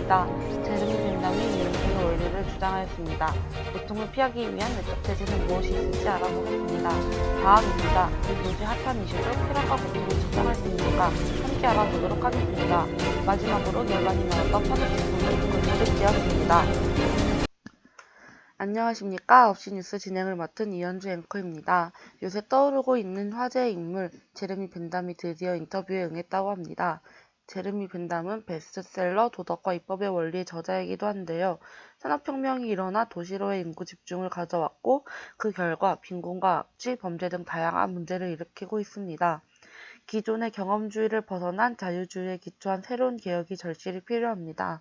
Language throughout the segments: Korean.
있습니다. 제르미 벤담이 유용성의 원리를 주장하였습니다. 고통을 피하기 위한 외적 제재는 무엇이 있을지 알아보겠습니다. 다음입니다. 요즘 핫한 이슈로 쾌락과 고통을 측정할 수 있는가 함께 알아보도록 하겠습니다. 마지막으로 논란이 많았던 퍼즐 제품을 공개되었습니다. 안녕하십니까. 업시 뉴스 진행을 맡은 이현주 앵커입니다. 요새 떠오르고 있는 화제의 인물 제르미 벤담이 드디어 인터뷰에 응했다고 합니다. 제르미 벤담은 베스트셀러 도덕과 입법의 원리의 저자이기도 한데요. 산업혁명이 일어나 도시로의 인구 집중을 가져왔고 그 결과 빈곤과 악취, 범죄 등 다양한 문제를 일으키고 있습니다. 기존의 경험주의를 벗어난 자유주의에 기초한 새로운 개혁이 절실히 필요합니다.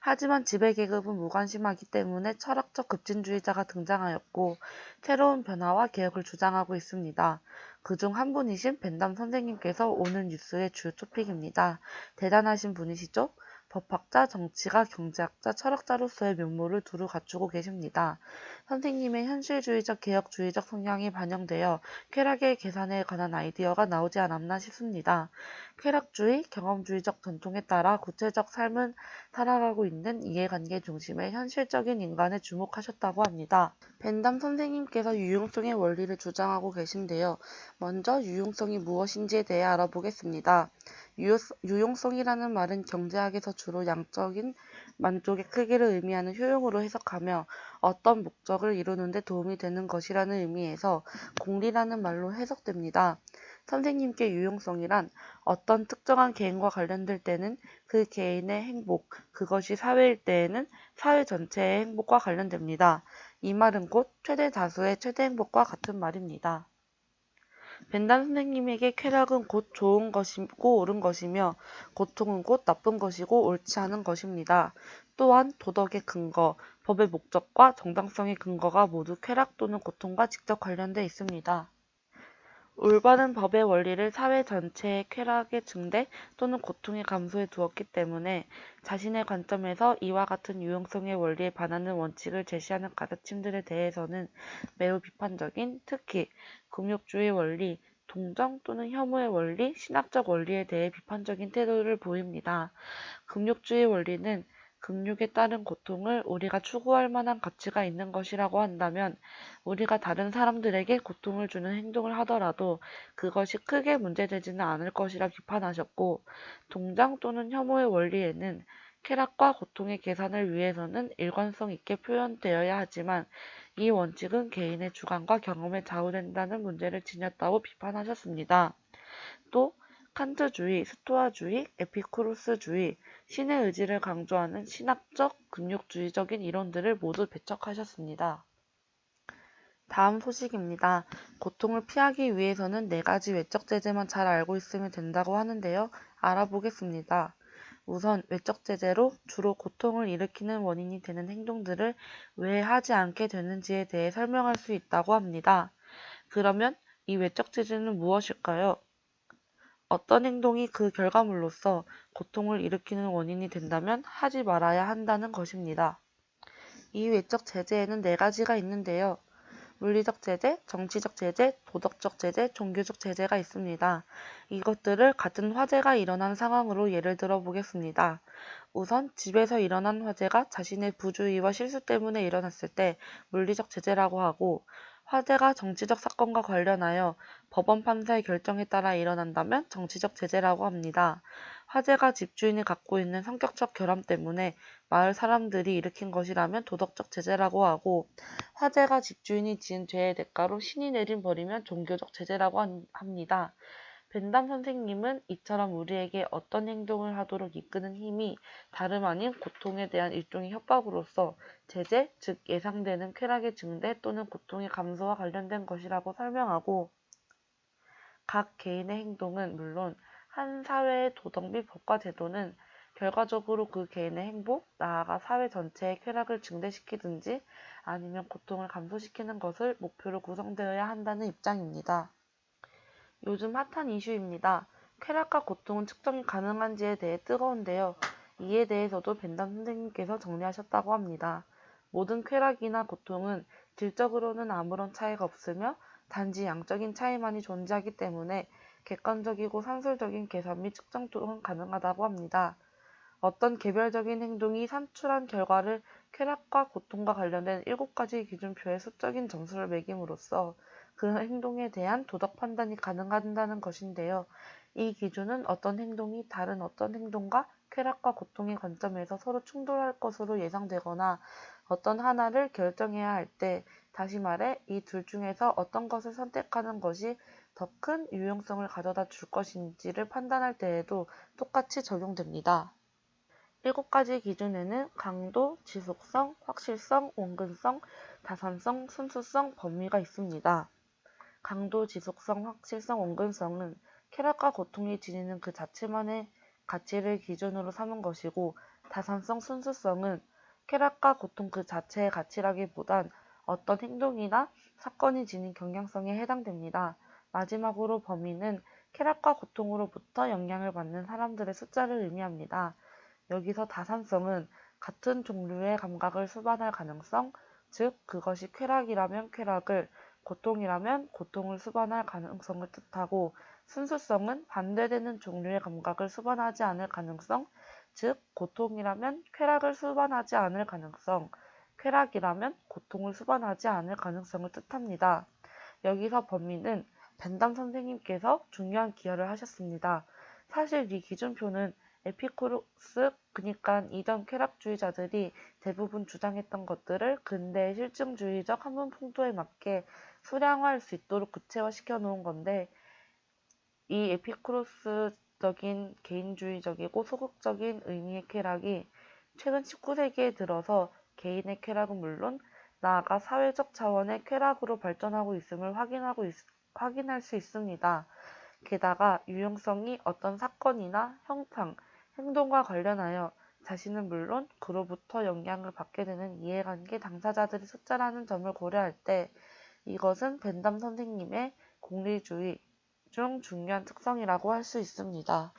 하지만 지배계급은 무관심하기 때문에 철학적 급진주의자가 등장하였고 새로운 변화와 개혁을 주장하고 있습니다. 그중 한 분이신 벤담 선생님께서 오늘 뉴스의 주 토픽입니다. 대단하신 분이시죠? 법학자, 정치가, 경제학자, 철학자로서의 면모를 두루 갖추고 계십니다. 선생님의 현실주의적, 개혁주의적 성향이 반영되어 쾌락의 계산에 관한 아이디어가 나오지 않았나 싶습니다. 쾌락주의, 경험주의적 전통에 따라 구체적 삶은 살아가고 있는 이해관계 중심의 현실적인 인간에 주목하셨다고 합니다. 벤담 선생님께서 유용성의 원리를 주장하고 계신데요. 먼저 유용성이 무엇인지에 대해 알아보겠습니다. 유용성이라는 말은 경제학에서 주로 양적인 만족의 크기를 의미하는 효용으로 해석하며 어떤 목적을 이루는 데 도움이 되는 것이라는 의미에서 공리라는 말로 해석됩니다. 선생님께 유용성이란 어떤 특정한 개인과 관련될 때는 그 개인의 행복, 그것이 사회일 때에는 사회 전체의 행복과 관련됩니다. 이 말은 곧 최대 다수의 최대 행복과 같은 말입니다. 벤담 선생님에게 쾌락은 곧 좋은 것이고 옳은 것이며 고통은 곧 나쁜 것이고 옳지 않은 것입니다. 또한 도덕의 근거, 법의 목적과 정당성의 근거가 모두 쾌락 또는 고통과 직접 관련돼 있습니다. 올바른 법의 원리를 사회 전체의 쾌락의 증대 또는 고통의 감소에 두었기 때문에 자신의 관점에서 이와 같은 유용성의 원리에 반하는 원칙을 제시하는 가르침들에 대해서는 매우 비판적인, 특히 금욕주의 원리, 동정 또는 혐오의 원리, 신학적 원리에 대해 비판적인 태도를 보입니다. 금욕주의 원리는 금욕에 따른 고통을 우리가 추구할 만한 가치가 있는 것이라고 한다면 우리가 다른 사람들에게 고통을 주는 행동을 하더라도 그것이 크게 문제되지는 않을 것이라 비판하셨고, 동정 또는 혐오의 원리에는 쾌락과 고통의 계산을 위해서는 일관성 있게 표현되어야 하지만 이 원칙은 개인의 주관과 경험에 좌우된다는 문제를 지녔다고 비판하셨습니다. 또 칸트주의, 스토아주의, 에피쿠로스주의, 신의 의지를 강조하는 신학적, 금욕주의적인 이론들을 모두 배척하셨습니다. 다음 소식입니다. 고통을 피하기 위해서는 4가지 외적 제재만 잘 알고 있으면 된다고 하는데요. 알아보겠습니다. 우선 외적 제재로 주로 고통을 일으키는 원인이 되는 행동들을 왜 하지 않게 되는지에 대해 설명할 수 있다고 합니다. 그러면 이 외적 제재는 무엇일까요? 어떤 행동이 그 결과물로서 고통을 일으키는 원인이 된다면 하지 말아야 한다는 것입니다. 이 외적 제재에는 4가지가 있는데요. 물리적 제재, 정치적 제재, 도덕적 제재, 종교적 제재가 있습니다. 이것들을 같은 화재가 일어난 상황으로 예를 들어 보겠습니다. 우선 집에서 일어난 화재가 자신의 부주의와 실수 때문에 일어났을 때 물리적 제재라고 하고, 화재가 정치적 사건과 관련하여 법원 판사의 결정에 따라 일어난다면 정치적 제재라고 합니다. 화재가 집주인이 갖고 있는 성격적 결함 때문에 마을 사람들이 일으킨 것이라면 도덕적 제재라고 하고, 화재가 집주인이 지은 죄의 대가로 신이 내린 벌이면 종교적 제재라고 합니다. 벤담 선생님은 이처럼 우리에게 어떤 행동을 하도록 이끄는 힘이 다름 아닌 고통에 대한 일종의 협박으로서 제재, 즉 예상되는 쾌락의 증대 또는 고통의 감소와 관련된 것이라고 설명하고, 각 개인의 행동은 물론 한 사회의 도덕 및 법과 제도는 결과적으로 그 개인의 행복, 나아가 사회 전체의 쾌락을 증대시키든지 아니면 고통을 감소시키는 것을 목표로 구성되어야 한다는 입장입니다. 요즘 핫한 이슈입니다. 쾌락과 고통은 측정이 가능한지에 대해 뜨거운데요. 이에 대해서도 벤담 선생님께서 정리하셨다고 합니다. 모든 쾌락이나 고통은 질적으로는 아무런 차이가 없으며 단지 양적인 차이만이 존재하기 때문에 객관적이고 산술적인 계산 및 측정 또한 가능하다고 합니다. 어떤 개별적인 행동이 산출한 결과를 쾌락과 고통과 관련된 7가지 기준표에 수적인 점수를 매김으로써 그 행동에 대한 도덕 판단이 가능하다는 것인데요. 이 기준은 어떤 행동이 다른 어떤 행동과 쾌락과 고통의 관점에서 서로 충돌할 것으로 예상되거나 어떤 하나를 결정해야 할 때, 다시 말해 이 둘 중에서 어떤 것을 선택하는 것이 더 큰 유용성을 가져다 줄 것인지를 판단할 때에도 똑같이 적용됩니다. 7가지 기준에는 강도, 지속성, 확실성, 원근성, 다산성, 순수성, 범위가 있습니다. 강도, 지속성, 확실성, 원근성은 쾌락과 고통이 지니는 그 자체만의 가치를 기준으로 삼은 것이고, 다산성, 순수성은 쾌락과 고통 그 자체의 가치라기보단 어떤 행동이나 사건이 지닌 경향성에 해당됩니다. 마지막으로 범위는 쾌락과 고통으로부터 영향을 받는 사람들의 숫자를 의미합니다. 여기서 다산성은 같은 종류의 감각을 수반할 가능성, 즉 그것이 쾌락이라면 쾌락을, 고통이라면 고통을 수반할 가능성을 뜻하고, 순수성은 반대되는 종류의 감각을 수반하지 않을 가능성, 즉 고통이라면 쾌락을 수반하지 않을 가능성, 쾌락이라면 고통을 수반하지 않을 가능성을 뜻합니다. 여기서 범위는 벤담 선생님께서 중요한 기여를 하셨습니다. 사실 이 기준표는 에피쿠로스, 그니까 이전 쾌락주의자들이 대부분 주장했던 것들을 근대의 실증주의적 한문 풍토에 맞게 수량화할 수 있도록 구체화시켜 놓은 건데, 이 에피쿠로스적인 개인주의적이고 소극적인 의미의 쾌락이 최근 19세기에 들어서 개인의 쾌락은 물론 나아가 사회적 차원의 쾌락으로 발전하고 있음을 확인할 수 있습니다. 게다가 유용성이 어떤 사건이나 형상, 행동과 관련하여 자신은 물론 그로부터 영향을 받게 되는 이해관계 당사자들의 숫자라는 점을 고려할 때 이것은 벤담 선생님의 공리주의 중 중요한 특성이라고 할 수 있습니다.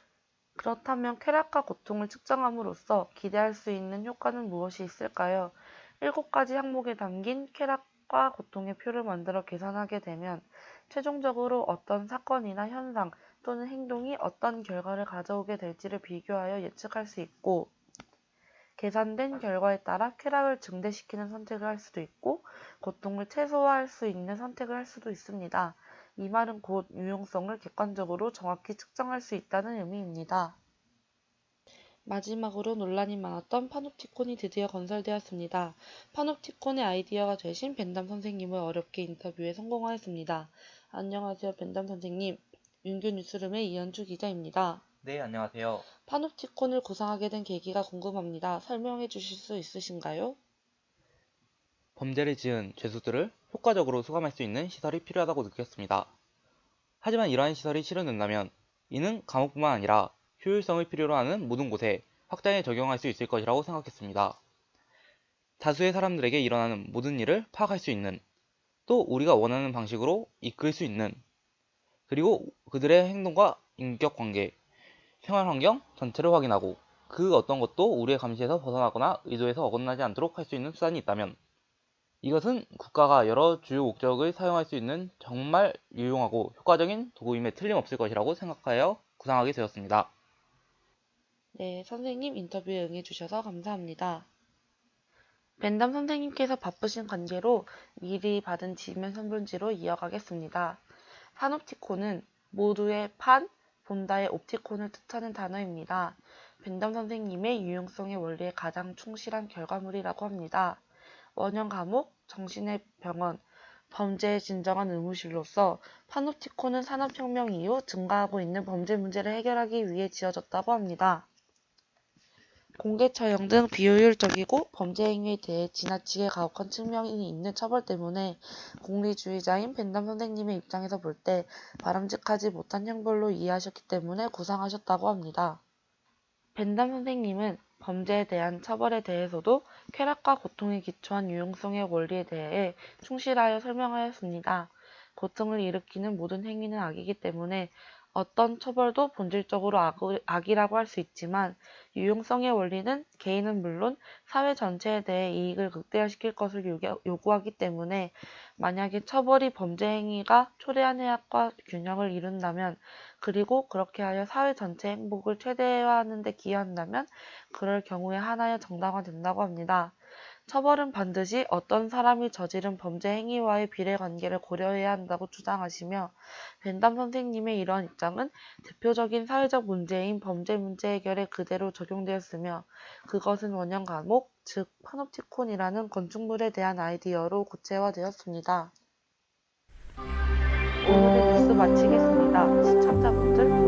그렇다면 쾌락과 고통을 측정함으로써 기대할 수 있는 효과는 무엇이 있을까요? 7가지 항목에 담긴 쾌락과 고통의 표를 만들어 계산하게 되면 최종적으로 어떤 사건이나 현상 또는 행동이 어떤 결과를 가져오게 될지를 비교하여 예측할 수 있고, 계산된 결과에 따라 쾌락을 증대시키는 선택을 할 수도 있고 고통을 최소화할 수 있는 선택을 할 수도 있습니다. 이 말은 곧 유용성을 객관적으로 정확히 측정할 수 있다는 의미입니다. 마지막으로 논란이 많았던 파놉티콘이 드디어 건설되었습니다. 파놉티콘의 아이디어가 되신 벤담 선생님을 어렵게 인터뷰에 성공하였습니다. 안녕하세요, 벤담 선생님. 윤교 뉴스룸의 이현주 기자입니다. 네, 안녕하세요. 파놉티콘을 구상하게 된 계기가 궁금합니다. 설명해 주실 수 있으신가요? 범죄를 지은 죄수들을 효과적으로 수감할 수 있는 시설이 필요하다고 느꼈습니다. 하지만 이러한 시설이 실현된다면 이는 감옥뿐만 아니라 효율성을 필요로 하는 모든 곳에 확장해 적용할 수 있을 것이라고 생각했습니다. 다수의 사람들에게 일어나는 모든 일을 파악할 수 있는, 또 우리가 원하는 방식으로 이끌 수 있는, 그리고 그들의 행동과 인격관계, 생활환경 전체를 확인하고 그 어떤 것도 우리의 감시에서 벗어나거나 의도에서 어긋나지 않도록 할 수 있는 수단이 있다면 이것은 국가가 여러 주요 목적을 사용할 수 있는 정말 유용하고 효과적인 도구임에 틀림없을 것이라고 생각하여 구상하게 되었습니다. 네, 선생님 인터뷰에 응해주셔서 감사합니다. 벤담 선생님께서 바쁘신 관계로 미리 받은 지면 선분지로 이어가겠습니다. 파놉티콘은 모두의 판, 본다의 옵티콘을 뜻하는 단어입니다. 벤담 선생님의 유용성의 원리에 가장 충실한 결과물이라고 합니다. 원형 감옥, 정신의 병원, 범죄의 진정한 의무실로서 파놉티콘은 산업혁명 이후 증가하고 있는 범죄 문제를 해결하기 위해 지어졌다고 합니다. 공개 처형 등 비효율적이고 범죄 행위에 대해 지나치게 가혹한 측면이 있는 처벌 때문에 공리주의자인 벤담 선생님의 입장에서 볼 때 바람직하지 못한 형벌로 이해하셨기 때문에 구상하셨다고 합니다. 벤담 선생님은 범죄에 대한 처벌에 대해서도 쾌락과 고통에 기초한 유용성의 원리에 대해 충실하여 설명하였습니다. 고통을 일으키는 모든 행위는 악이기 때문에 어떤 처벌도 본질적으로 악이라고 할 수 있지만 유용성의 원리는 개인은 물론 사회 전체에 대해 이익을 극대화시킬 것을 요구하기 때문에 만약에 처벌이 범죄 행위가 초래한 해악과 균형을 이룬다면 그리고 그렇게 하여 사회 전체의 행복을 최대화하는 데 기여한다면 그럴 경우에 하나여 정당화된다고 합니다. 처벌은 반드시 어떤 사람이 저지른 범죄 행위와의 비례관계를 고려해야 한다고 주장하시며 벤담 선생님의 이러한 입장은 대표적인 사회적 문제인 범죄 문제 해결에 그대로 적용되었으며 그것은 원형 감옥, 즉 파놉티콘이라는 건축물에 대한 아이디어로 구체화되었습니다. 오늘의 뉴스 마치겠습니다. 시청자분들